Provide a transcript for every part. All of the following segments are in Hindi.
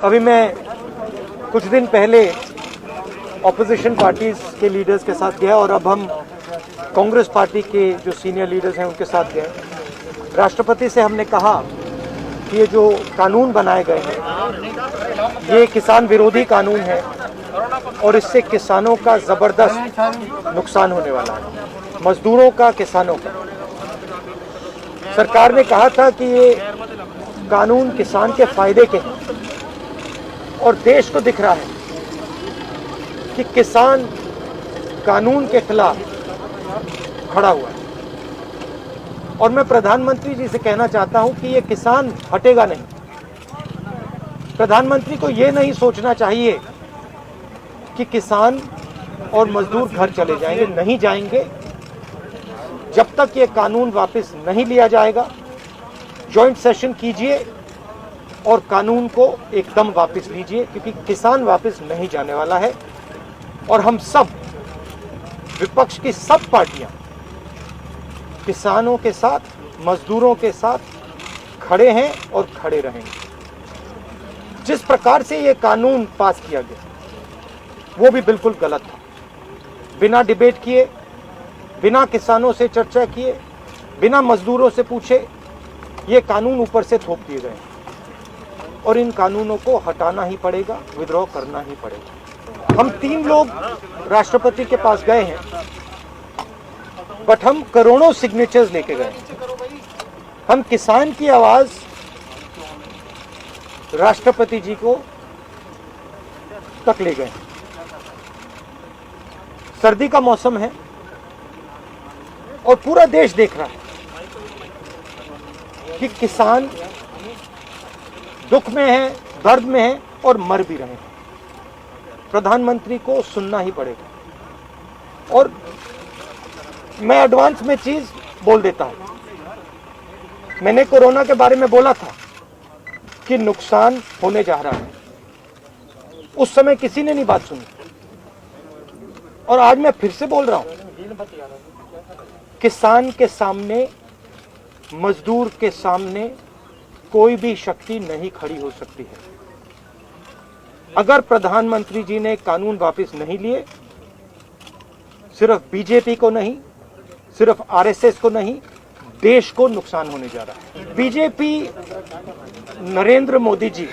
अभी मैं कुछ दिन पहले ऑपोजिशन पार्टीज के लीडर्स के साथ गया और अब हम कांग्रेस पार्टी के जो सीनियर लीडर्स हैं उनके साथ गए। राष्ट्रपति से हमने कहा कि ये जो कानून बनाए गए हैं ये किसान विरोधी कानून है और इससे किसानों का ज़बरदस्त नुकसान होने वाला है, मजदूरों का, किसानों का। सरकार ने कहा था कि ये कानून किसान के फायदे के हैं और देश को दिख रहा है कि किसान कानून के खिलाफ खड़ा हुआ है। और मैं प्रधानमंत्री जी से कहना चाहता हूं कि ये किसान हटेगा नहीं। प्रधानमंत्री को ये नहीं सोचना चाहिए कि किसान और मजदूर घर चले जाएंगे, नहीं जाएंगे। जब तक ये कानून वापस नहीं लिया जाएगा, जॉइंट सेशन कीजिए और कानून को एकदम वापस लीजिए, क्योंकि किसान वापस नहीं जाने वाला है। और हम सब, विपक्ष की सब पार्टियां किसानों के साथ, मजदूरों के साथ खड़े हैं और खड़े रहेंगे। जिस प्रकार से ये कानून पास किया गया वो भी बिल्कुल गलत था। बिना डिबेट किए, बिना किसानों से चर्चा किए, बिना मजदूरों से पूछे ये कानून ऊपर से थोप दिए गए और इन कानूनों को हटाना ही पड़ेगा, विद्रॉ करना ही पड़ेगा। हम 3 लोग राष्ट्रपति के पास गए हैं, बट हम करोड़ों सिग्नेचर्स लेके गए। हम किसान की आवाज राष्ट्रपति जी को तक ले गए। सर्दी का मौसम है और पूरा देश देख रहा है कि किसान दुख में है, दर्द में है और मर भी रहे हैं। प्रधानमंत्री को सुनना ही पड़ेगा। और मैं एडवांस में चीज बोल देता हूं। मैंने कोरोना के बारे में बोला था कि नुकसान होने जा रहा है। उस समय किसी ने नहीं बात सुनी और आज मैं फिर से बोल रहा हूं, किसान के सामने, मजदूर के सामने कोई भी शक्ति नहीं खड़ी हो सकती है। अगर प्रधानमंत्री जी ने कानून वापस नहीं लिए, सिर्फ बीजेपी को नहीं, सिर्फ आरएसएस को नहीं, देश को नुकसान होने जा रहा है। बीजेपी, नरेंद्र मोदी जी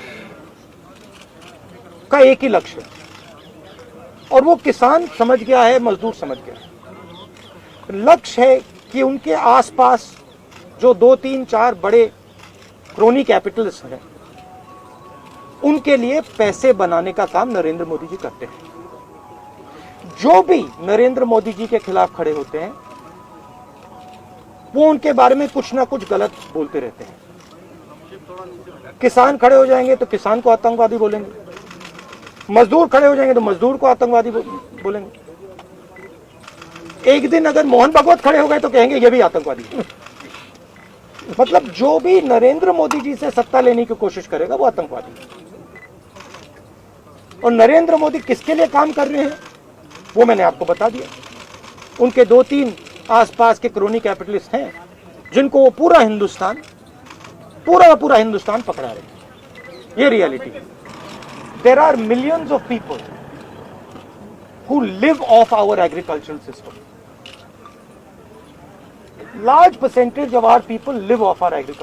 का एक ही लक्ष्य है और वो किसान समझ गया है, मजदूर समझ गया है। लक्ष्य है कि उनके आसपास जो 2, 3, 4 बड़े क्रोनी कैपिटल्स हैं, उनके लिए पैसे बनाने का काम नरेंद्र मोदी जी करते हैं। जो भी नरेंद्र मोदी जी के खिलाफ खड़े होते हैं वो उनके बारे में कुछ ना कुछ गलत बोलते रहते हैं। किसान खड़े हो जाएंगे तो किसान को आतंकवादी बोलेंगे, मजदूर खड़े हो जाएंगे तो मजदूर को आतंकवादी बोलेंगे। एक दिन अगर मोहन भागवत खड़े हो गए तो कहेंगे ये भी आतंकवादी है। मतलब जो भी नरेंद्र मोदी जी से सत्ता लेने की कोशिश करेगा वो आतंकवादी है। और नरेंद्र मोदी किसके लिए काम कर रहे हैं वो मैंने आपको बता दिया। उनके 2-3 आसपास के क्रोनी कैपिटलिस्ट हैं जिनको वो पूरा हिंदुस्तान पकड़ा रहे हैं। ये रियलिटी है। There are millions of people who live off our agricultural system. Large percentage of our people live off our agriculture.